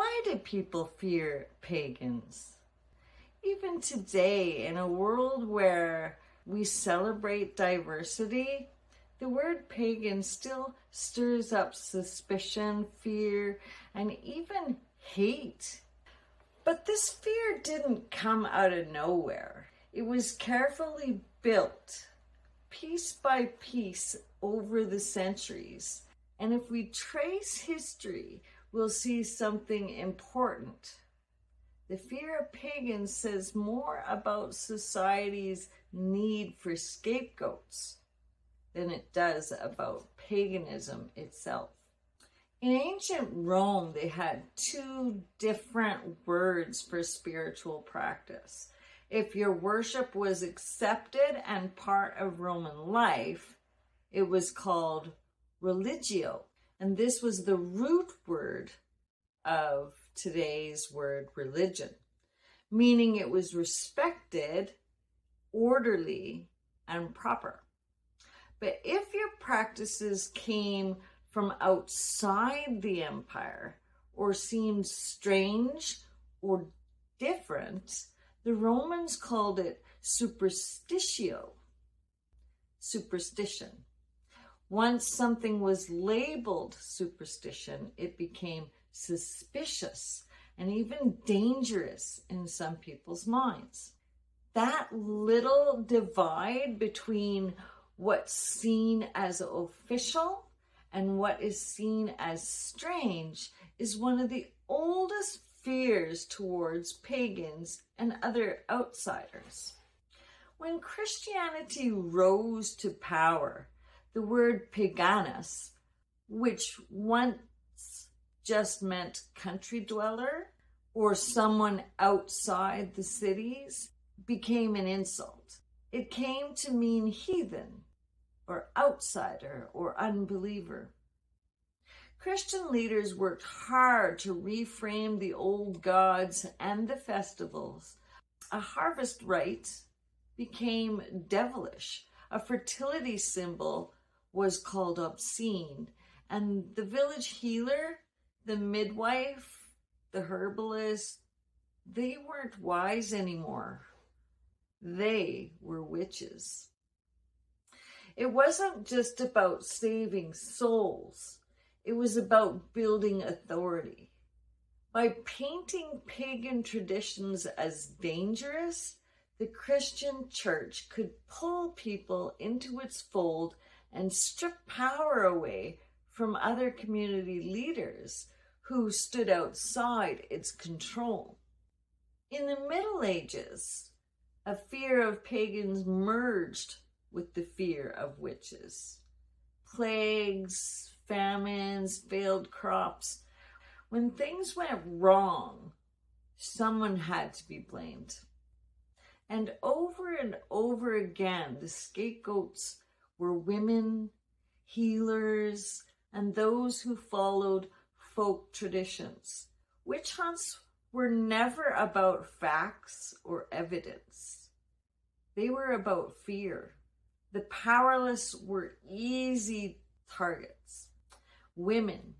Why do people fear pagans? Even today, in a world where we celebrate diversity, the word pagan still stirs up suspicion, fear, and even hate. But this fear didn't come out of nowhere. It was carefully built, piece by piece, over the centuries. And if we trace history, we'll see something important. The fear of pagans says more about society's need for scapegoats than it does about paganism itself. In ancient Rome, they had two different words for spiritual practice. If your worship was accepted and part of Roman life, it was called Religio. And this was the root word of today's word religion, meaning it was respected, orderly, and proper. But if your practices came from outside the empire or seemed strange or different, the Romans called it superstitio, superstition. Once something was labeled superstition, it became suspicious and even dangerous in some people's minds. That little divide between what's seen as official and what is seen as strange is one of the oldest fears towards pagans and other outsiders. When Christianity rose to power, the word paganus, which once just meant country dweller or someone outside the cities, became an insult. It came to mean heathen or outsider or unbeliever. Christian leaders worked hard to reframe the old gods and the festivals. A harvest rite became devilish. A fertility symbol was called obscene. And the village healer, the midwife, the herbalist, they weren't wise anymore. They were witches. It wasn't just about saving souls. It was about building authority. By painting pagan traditions as dangerous, the Christian church could pull people into its fold and strip power away from other community leaders who stood outside its control. In the Middle Ages, a fear of pagans merged with the fear of witches. Plagues, famines, failed crops. When things went wrong, someone had to be blamed. And over again, the scapegoats were women, healers, and those who followed folk traditions. Witch hunts were never about facts or evidence. They were about fear. The powerless were easy targets. Women,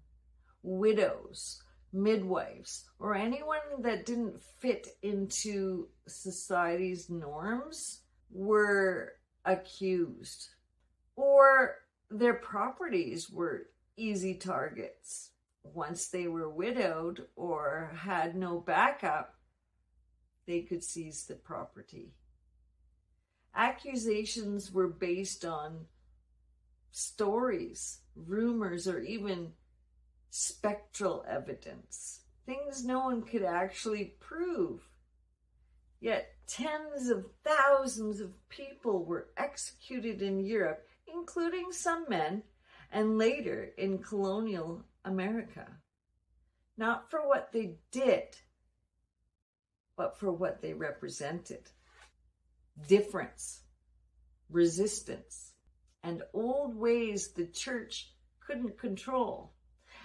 widows, midwives, or anyone that didn't fit into society's norms were accused. Or their properties were easy targets. Once they were widowed or had no backup, they could seize the property. Accusations were based on stories, rumors, or even spectral evidence, things no one could actually prove. Yet tens of thousands of people were executed in Europe, including some men, and later in colonial America. Not for what they did, but for what they represented. Difference, resistance, and old ways the church couldn't control.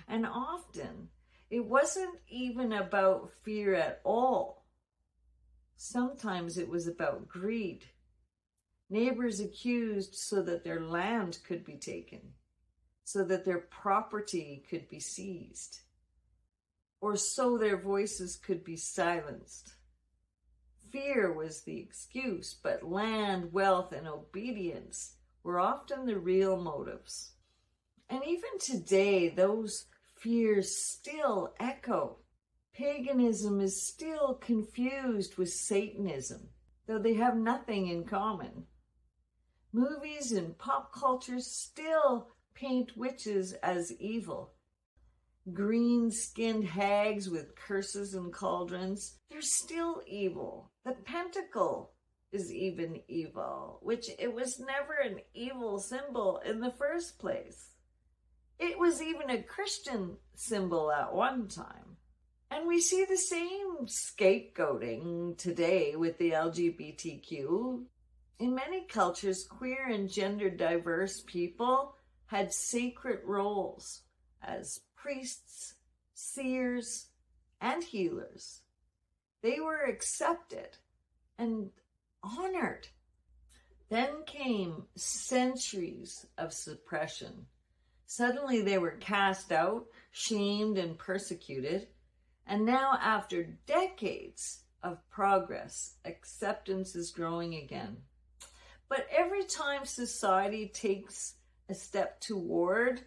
And often, it wasn't even about fear at all. Sometimes it was about greed. Neighbors accused so that their land could be taken, so that their property could be seized, or so their voices could be silenced. Fear was the excuse, but land, wealth, and obedience were often the real motives. And even today, those fears still echo. Paganism is still confused with Satanism, though they have nothing in common. Movies and pop culture still paint witches as evil. Green-skinned hags with curses and cauldrons, they're still evil. The pentacle is even evil, which it was never an evil symbol in the first place. It was even a Christian symbol at one time. And we see the same scapegoating today with the LGBTQ. In many cultures, queer and gender diverse people had sacred roles as priests, seers, and healers. They were accepted and honored. Then came centuries of suppression. Suddenly they were cast out, shamed, and persecuted. And now, after decades of progress, acceptance is growing again. But every time society takes a step toward,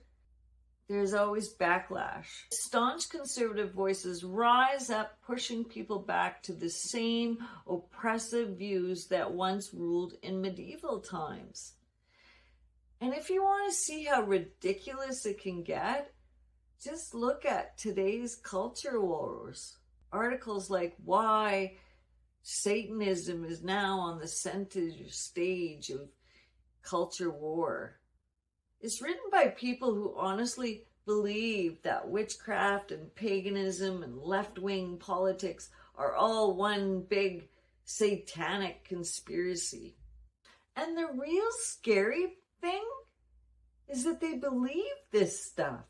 there's always backlash. Staunch conservative voices rise up, pushing people back to the same oppressive views that once ruled in medieval times. And if you want to see how ridiculous it can get, just look at today's culture wars. Articles like why Satanism is now on the center stage of culture war. It's written by people who honestly believe that witchcraft and paganism and left-wing politics are all one big satanic conspiracy. And the real scary thing is that they believe this stuff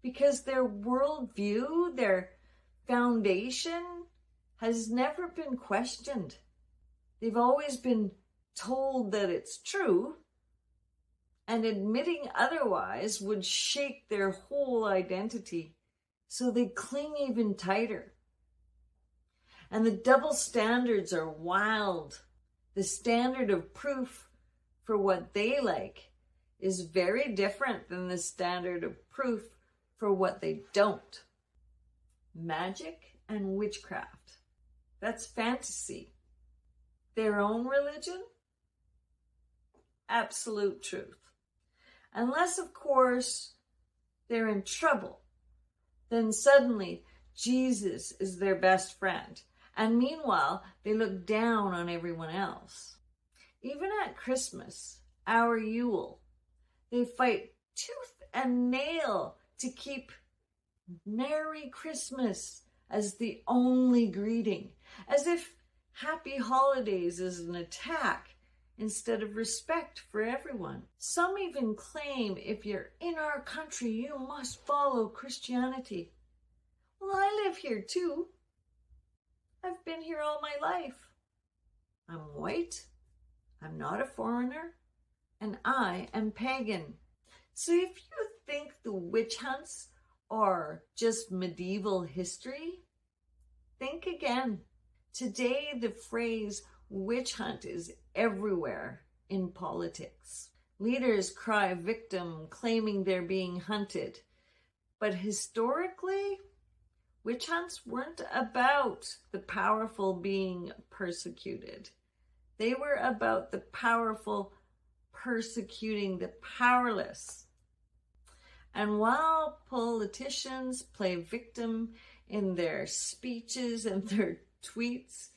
because their worldview, their foundation has never been questioned. They've always been told that it's true, and admitting otherwise would shake their whole identity, so they cling even tighter. And the double standards are wild. The standard of proof for what they like is very different than the standard of proof for what they don't. Magic and witchcraft, that's fantasy. Their own religion, absolute truth. Unless, of course, they're in trouble, then suddenly Jesus is their best friend. And meanwhile, they look down on everyone else. Even at Christmas, our Yule, they fight tooth and nail to keep Merry Christmas as the only greeting, as if Happy Holidays is an attack instead of respect for everyone. Some even claim if you're in our country, you must follow Christianity. Well, I live here too. I've been here all my life. I'm white, I'm not a foreigner, and I am pagan. So if you think the witch hunts are just medieval history, think again. Today, the phrase witch hunt is everywhere in politics. Leaders cry victim, claiming they're being hunted. But historically, witch hunts weren't about the powerful being persecuted. They were about the powerful persecuting the powerless. And while politicians play victim in their speeches and their tweets,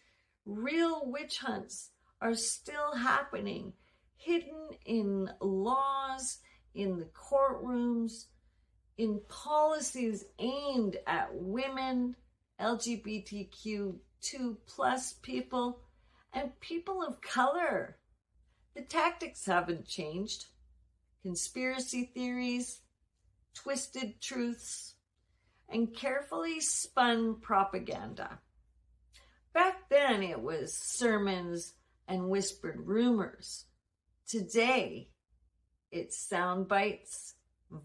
real witch hunts are still happening, hidden in laws, in the courtrooms, in policies aimed at women, LGBTQ2+ people, and people of color. The tactics haven't changed. Conspiracy theories, twisted truths, and carefully spun propaganda. Back then, it was sermons and whispered rumors. Today, it's sound bites,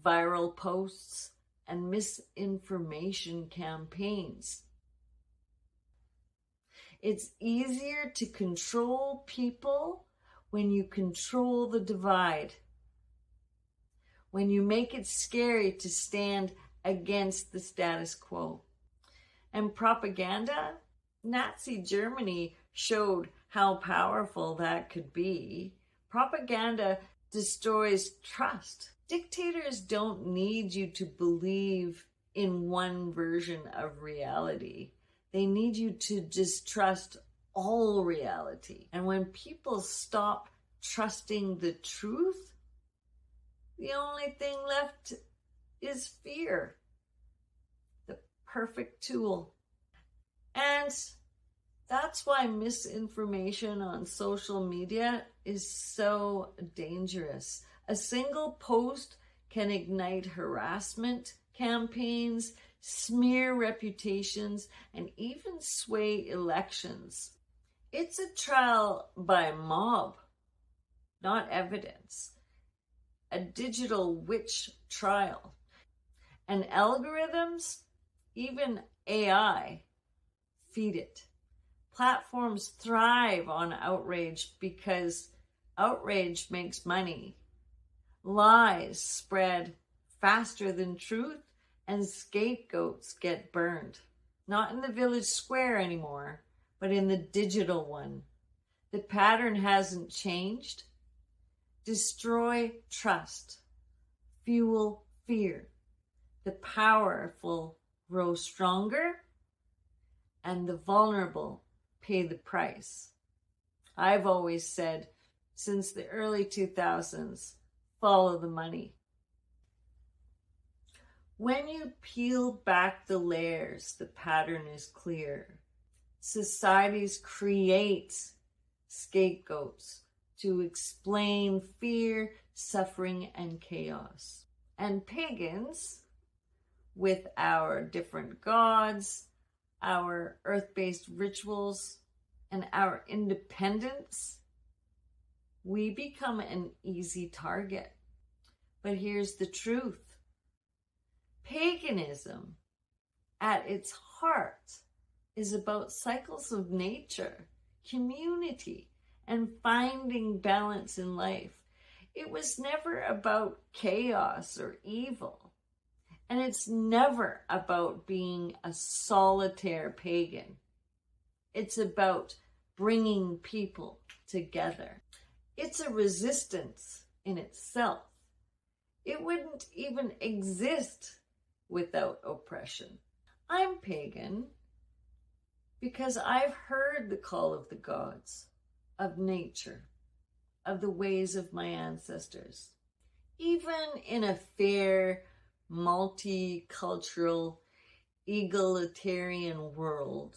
viral posts, and misinformation campaigns. It's easier to control people when you control the divide, when you make it scary to stand against the status quo. And propaganda, Nazi Germany showed how powerful that could be. Propaganda destroys trust. Dictators don't need you to believe in one version of reality. They need you to distrust all reality. And when people stop trusting the truth, the only thing left is fear. The perfect tool. And that's why misinformation on social media is so dangerous. A single post can ignite harassment campaigns, smear reputations, and even sway elections. It's a trial by mob, not evidence. A digital witch trial. And algorithms, even AI, feed it. Platforms thrive on outrage because outrage makes money. Lies spread faster than truth, and scapegoats get burned. Not in the village square anymore, but in the digital one. The pattern hasn't changed. Destroy trust. Fuel fear. The powerful grow stronger, and the vulnerable pay the price. I've always said, since the early 2000s, follow the money. When you peel back the layers, the pattern is clear. Societies create scapegoats to explain fear, suffering, and chaos. And pagans, with our different gods, our earth-based rituals, and our independence, we become an easy target. But here's the truth. Paganism, at its heart, is about cycles of nature, community, and finding balance in life. It was never about chaos or evil. And it's never about being a solitaire pagan. It's about bringing people together. It's a resistance in itself. It wouldn't even exist without oppression. I'm pagan because I've heard the call of the gods, of nature, of the ways of my ancestors. Even in a fair, multicultural, egalitarian world,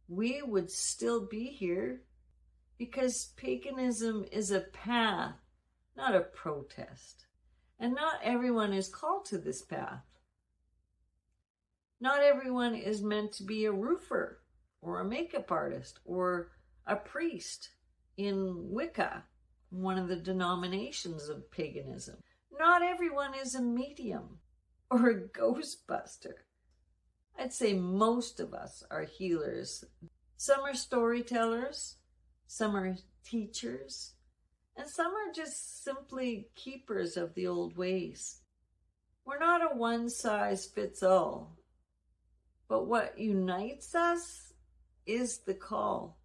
we would still be here because paganism is a path, not a protest. And not everyone is called to this path. Not everyone is meant to be a roofer or a makeup artist or a priest in Wicca, one of the denominations of paganism. Not everyone is a medium or a ghostbuster. I'd say most of us are healers. Some are storytellers, some are teachers, and some are just simply keepers of the old ways. We're not a one-size-fits-all, but what unites us is the call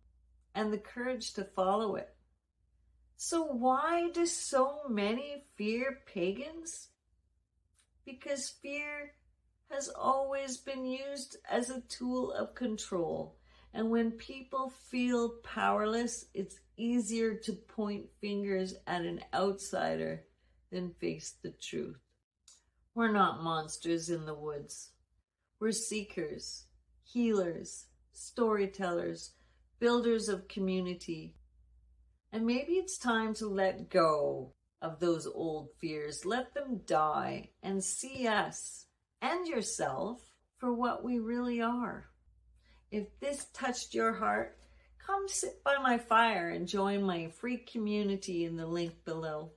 and the courage to follow it. So why do so many fear pagans? Because fear has always been used as a tool of control. And when people feel powerless, it's easier to point fingers at an outsider than face the truth. We're not monsters in the woods. We're seekers, healers, storytellers, builders of community. And maybe it's time to let go of those old fears. Let them die and see us and yourself for what we really are. If this touched your heart, come sit by my fire and join my free community in the link below.